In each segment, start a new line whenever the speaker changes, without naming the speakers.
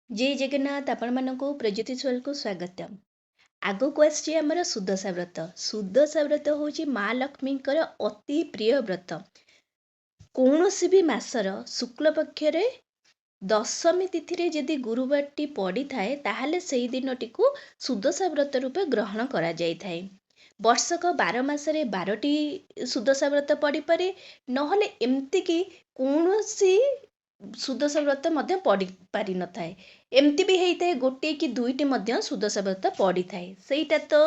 जय जगन्नाथ आपण मानक प्रज्योति सोल को स्वागतम। आगक आसछि हमर सुदशा व्रत। सुदशा व्रत होछि माँ लक्ष्मीकर अति प्रिय व्रत। कौनसी भी मासर शुक्ल पक्षरे दशमी तिथि जदि गुरुवारटी पड़ी थाए ताहले सेही दिनटिको सुदशा व्रत रूपे ग्रहण करा जाय थाए। वर्षक 12 मासरे 12टी सुदशा व्रत पड़ी पारे नहले एमती कि कौनसी सुदशा व्रत मध्य पड़ी पारि न थाए। एमती भी होता गोटे कि दुईटी मध्य सुदशा व्रत पड़ी थाए सेटा तो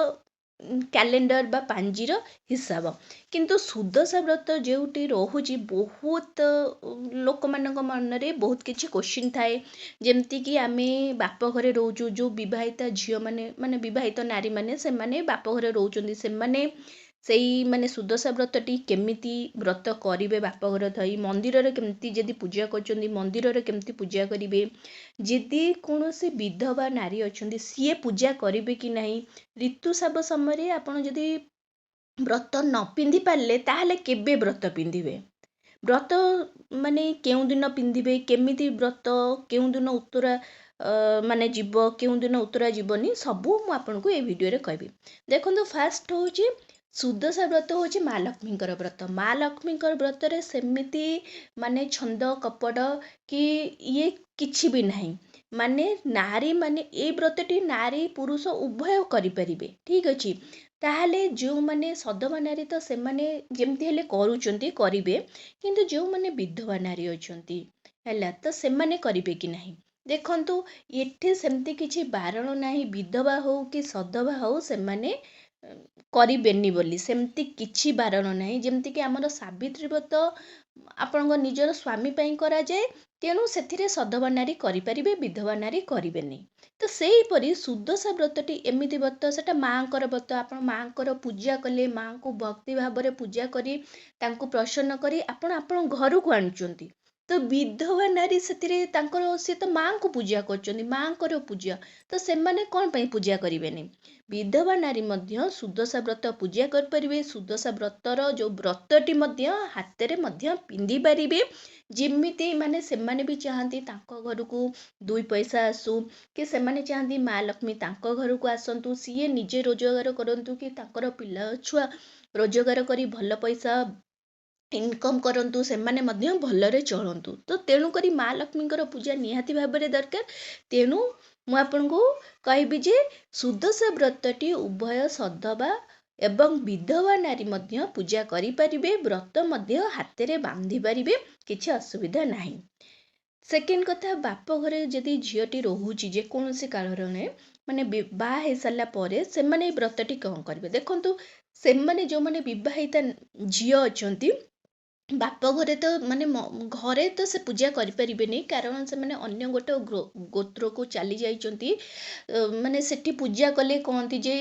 कैलेंडर बा पांजीर हिसाब। किंतु सुदशा व्रत जोटी रोची बहुत लोक मान मनरे बहुत किसी क्वेश्चन थाए जमती कि आमे बाप घरे रोचु जो विवाहिता झील माने माने विवाहित नारी माने से माने बाप घरे रोचंदी से माने सेई माने सुदशा व्रतटी केमिति व्रत करिवे बाप घर थई मंदिर रे केमिति जदि पूजा करचंदी मंदिर रे केमिति पूजा करिवे जदि कौनसी विधवा नारी अछंदी सीए पूजा करिवे कि नहीं ऋतुस्राव समय आपण जदि व्रत न पिंधि पारले ताहले केबे व्रत पिंधिबे व्रत माने केउ दिन पिंधिबे केमिति व्रत केउ दिन उत्तरा माने जीव केउ दिन उत्तरा जीवनी सबू मु आपनको ए वीडियो रे कहबी। देखंतु फास्ट होची सुदशा व्रत होची माँ लक्ष्मीकर व्रत। माँ लक्ष्मीकर व्रत रे सेमिति माने छंद कपट कि ये किछि भी नहीं माने नारी माने ए व्रतटी नारी पुरुष उभय करि परिबे। ठीक अछि ताहले जो माने सधवा नारी तो से माने जेमती हेले करूचंती करिवे किंतु जो माने विधवा नारी अछंती हैला तो से माने करिवे कि नहीं देखंतु एठे सेमती किछि बारण नाही विधवा हो कि सधवा हो से माने करिबेनी बोली सेमती किछि बारण नाही जेमती कि हमर सावित्री व्रत आपनक निजर स्वामी पई करा जाए तेणु से सधवा नारी करिपारिबे विधवा नारी करिबेनी। तो सेहीपरि सुदशा व्रतटी एमिति व्रत सेटा माँकर व्रत आपण माँकर पूजा कले माँ को भक्ति भाव में पूजा करी तांको प्रसन्न करी आपण आपण घर को आणुचंती। तो विधवा नारी से सी तो माँ को पूजा करचंदी माँकर पूजा तो से माने कौन पई पूजा करिवेनी विधवा नारी मध्य सुदशा व्रत पूजा कर परिबे। सुदशा व्रतर जो व्रतटी मध्य हाथ में पिंधि पारिबे जिमिति माने से माने भी चाहती तांको घर को दुई पैसा आसू कि से माने चाहती माँ लक्ष्मी तांको घर को आसतु सीए निजे रोजगार करंतु कि तांकर पिला छुआ रोजगार करी भल पैसा इनकम करंतु से माने मध्य भलरे चलंतु। तो तेणु करी माँ लक्ष्मीकर पूजा निहाती भाव में दरकार। तेणु मु आपनको कहबी जे सुदशा व्रतटी उभय सधवा एवं विधवा नारी मध्य पूजा करि परिबे व्रत मध्य हाथ में बांधि पारिबे किछि असुविधा नाही। सेकेंड कथा बाप घरे जदि झीटी रोची जेकोसी कारण माने बाहा हो सारा पर से माने व्रतटी कौन करेंगे देखंतु से माने जो माने विवाहिता झील अच्छा बाप घरे तो माने घरे तो से पूजा करें कारण से माने अन्य गोटे गोत्र को चली जाइछंती माने सेठी पूजा कले कहती जे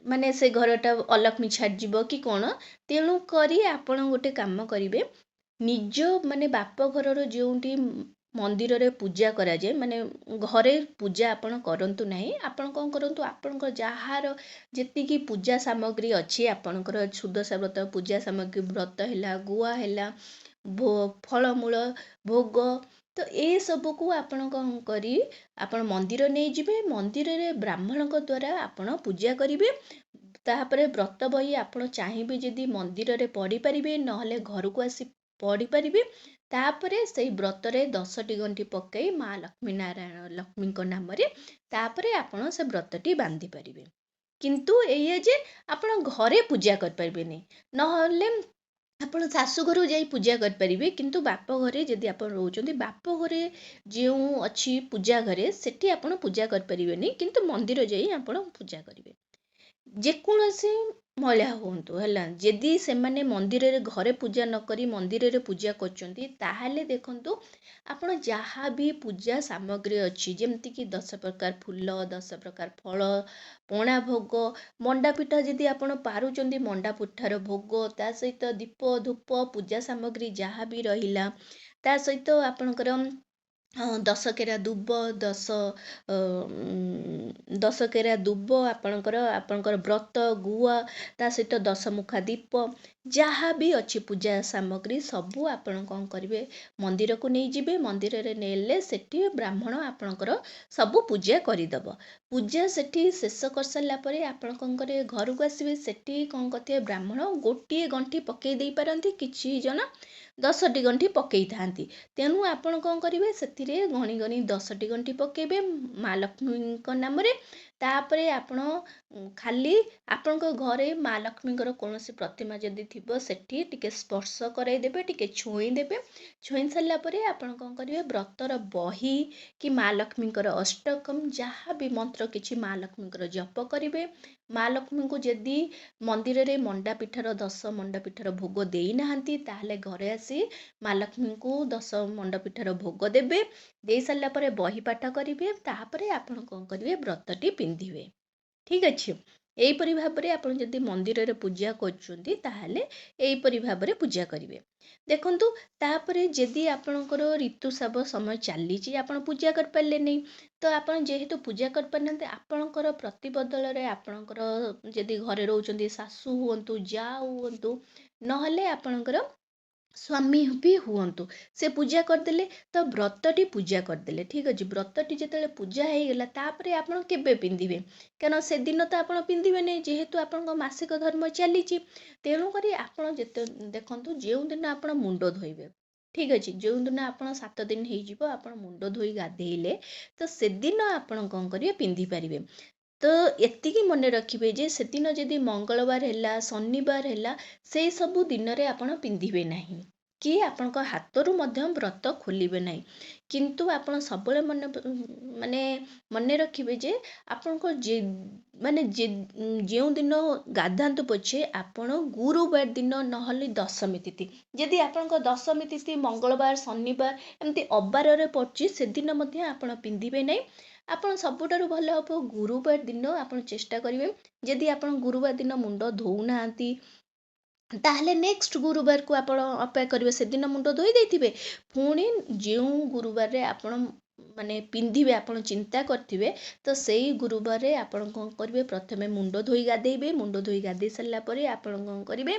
माने से घरटा अलक्ष्मी छाड़ब कि कौन तेणु करी आपण गोटे काम करेंगे निज माने बाप घर जोटी मंदिर रे पूजा करा जाए माने घरे पूजा आपण करंतु नहीं आपण कौन करंतु आपणकर जहार जेतिकी पूजा सामग्री अच्छी आपणकर सुदशा व्रत पूजा सामग्री व्रत हैला गुआ हैला फलमूल भोग तो ए सब को आपण कौन करी आपण मंदिर नहीं जिबे मंदिर रे ब्राह्मण द्वारा आपण पूजा करिवे। तापरे व्रत बही आपण चाहिए जदि मंदिर रे पढ़ी पारिबे नहले घर को आसी पढ़ी पारिबे। तापरे से व्रत रे 10टी गंठी पकई माँ लक्ष्मी नारायण लक्ष्मी नाम तापरे आपण से व्रतटी बांधि पारिबे। किंतु ये जे आपण घरे पूजा कर परिबेनी नहले आपण शाशु घर जाई पूजा कर परिबे किंतु बाप घरे जदि आपण रोचंदी बाप घरे जो अच्छी पूजा घरे सेठी आपण पूजा कर परिबेनी किंतु मंदिर जाई आपण पूजा करिवे। जेकोसी महिला हूँ है जदि से माने मंदिर रे घरे पूजा न करी मंदिर रे पूजा करचंती ताहाले देखंतु आपण जहाँ भी पूजा सामग्री अच्छी जेमती कि 10 प्रकार फूल 10 प्रकार फल पणा भोग मंडा पिठा जदि आपण पारुचंती मंडा पिठार भोग ता सहित दीप धूप पूजा सामग्री जहाँ भी रहिला ता सहित आपणकर 10 केरा दुब 10 केरा दुब आपणकर व्रत गुआ ता सहित 10 मुखा दीप जहाँ भी अच्छी पूजा सामग्री सबू आपण कौन करेंगे मंदिर को नहीं जिबे मंदिर रे नेले सेठी ब्राह्मण आपणकर सबू पूजा करदेव पूजा सेठी शेष कर सारा पर आपण कौन करेंगे घर को आसबे सेठी कौन करते ब्राह्मण गोटे गंठी पकई दे पारती किछि जन 10टी गंठी पकई था तेणु आपण कौन करेंगे से गणी गणी 10टी गंठी पकेबे माँ लक्ष्मी नाम तापरे आपण खाली आपण घरे माँ लक्ष्मी कौन प्रतिमा जदि थी सेठी टिके स्पर्श करदेवे टिके छुईदेवे छुई सारा आपण कौन करेंगे व्रतर बही कि माँ लक्ष्मी अष्टकम जहाँ भी मंत्र किसी माँ लक्ष्मी जप करेंगे माँ लक्ष्मी को जदि मंदिर रे मंडा पिठार 10 मंडा पिठार भोग देना ताहले घरे आसी माँ लक्ष्मी को 10 मंडा पिठार भोग देवे दे सारा पर बही पाठ करेंगे तापर आपण कौन करेंगे व्रतटी पिंधिबे ठीक अच्छे यहीपरि भाव में आप जदि मंदिर रे पूजा करछुंती ताहले यहीपरि भाव में पूजा करेंगे देखंतु तापरे जदि आपणकर ऋतुस्राव समय चली आपण पूजा कर पारे नहीं तो आपण जेहेतु पूजा कर पारना आपणकर प्रतिबदल रे आपणकर जदि घरे रोचंती सासू हुंतु जा हुंतु नहले आपणकर स्वामी भी हुंतु से पूजा करदेले तो व्रतटी पूजा करदेले ठीक अच्छे व्रतटी जिते पूजा हो गला तापरे आपण केबे पिंधिबे कारण से दिन तो आपण पिंधिबे नहीं जेहेतु आपण मासिक धर्म चली तेणुक आपण जिते देखंतु जो दिन आपण मुंड धोइबे ठीक अच्छे जो दिन आप 7 दिन हो आप मुंड धोई गाधेले तो से दिन आपण कौन करेंगे पिंधि पारे तो एतिकी मन रखिए जे से दिन जदि मंगलवार है शनिवार है से सबू दिन में आपण पिंधिबे नहीं कि आपण हाथरू मध्य व्रत खोलिबे नहीं किंतु आपण सब मन माने मन रखिए जे आपण जे माने जो दिन गाधातु पछे आपण गुरुवार दिन नहले दशमी तिथि जदि आपण दशमी तिथि मंगलवार शनिवार एमती अबार रे पड़ची से दिन मध्य आपण पिंधिबे नहीं आपण सबुठारु भल हम गुरुवार दिन आपण चेष्टा करेंगे जदि आपण गुरुवार दिन मुंड धोना ताहले नेक्स्ट गुरुवार को आपण अपेक्षा करेंगे से दिन मुंड धोई देथिबे पुणी जो गुरुवार रे आपण माने पिंधिबे आपण चिंता करथिबे तो सेही गुरुवार रे आपण कोन करिवे प्रथमे मुंड धोई गाधेइबे मुंड धोई गाधेइ सारला परे आपण कोन करिवे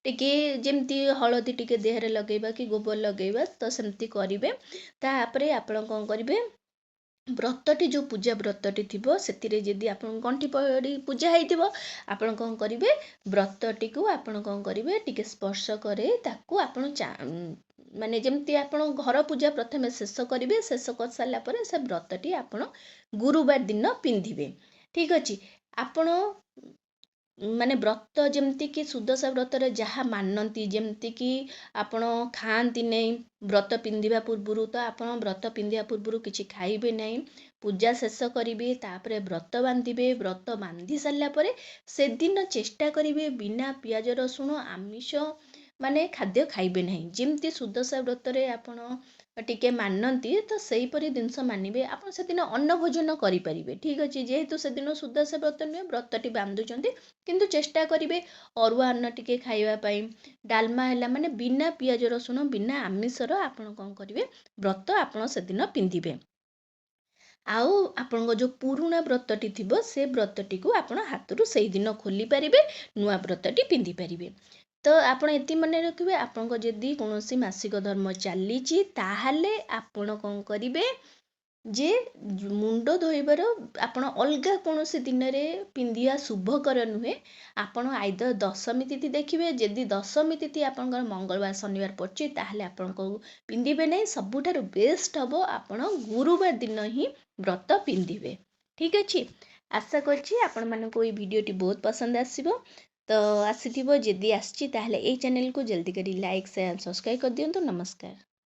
टिके जेमती हळदी टिके देहरे लगेइबा कि गोबर लगेइबा तो सेमती करिवे तापरे आपण कोन करिवे व्रतटी जो पूजा व्रतटी थी से जदि आप गंठी पड़ी पूजा होती आपण कौन करेंगे व्रतटी को आपण कौन करेंगे टिके स्पर्श करे ताकू आपण माने जमती आपण घर पूजा प्रथम शेष करेंगे शेष कर सारा पर से व्रतटी आपण गुरुवार दिन पिंधिबे ठीक अच्छे आपण माने व्रत जमती कि सुदशा व्रत जहाँ मानती जमती कि आपण खाती नहीं व्रत पिंधिबा पूर्व तो आपण व्रत पिंधिबा पूर्व किछि खाइबे नहीं पूजा शेष करेंगे तापर व्रत बांधिबे व्रत बांधि सारा पर से दिन चेष्टा करेंगे बिना पियाज रसुण आमिष माने खाद्य खाइबे नहीं जमती सुदशा व्रत आपण टिके मानती तो सही परी जिनस मानिबे आप से दिन अन्न भोजन करें ठीक अच्छे जेहेतु से दिन सुदशा व्रत नुहे व्रतटी बांधुंट किंतु चेष्टा करेंगे अरुआ अन्न टिके खाइबापी डालमा है माने बिना पियाज रसुण बिना आमिषर आपण कौन करेंगे व्रत आपण से दिन पिंधिबे आउ आपण जो पुराणा व्रतटी थी से व्रतटी को आपण हाथरू से दिन खोली पारे नुआ व्रतटी पिंधि पारे तो आपण एति मन रखिए आपण जदि कौन मासिक धर्म चली ताहले आपण कौन करेंगे जे मुंड धोइबार आपण अलग कौन दिन में पिंधिया शुभकर नुहे आपण आइदर दशमी तिथि देखिए जदि दशमी तिथि आप मंगलवार शनिवार पड़े ताहले आपण को पिंधिबे नहीं सबुठारु बेस्ट हम आपण गुरुवार दिन ही व्रत पिंधिबे ठीक अच्छे आशा करछि आपण मानको ये वीडियोटी बहुत पसंद आसीबो तो आसीथिबो जदि आछि ताहले ए चैनल को जल्दी करी लाइक शेयर सब्सक्राइब कर दियंतु नमस्कार।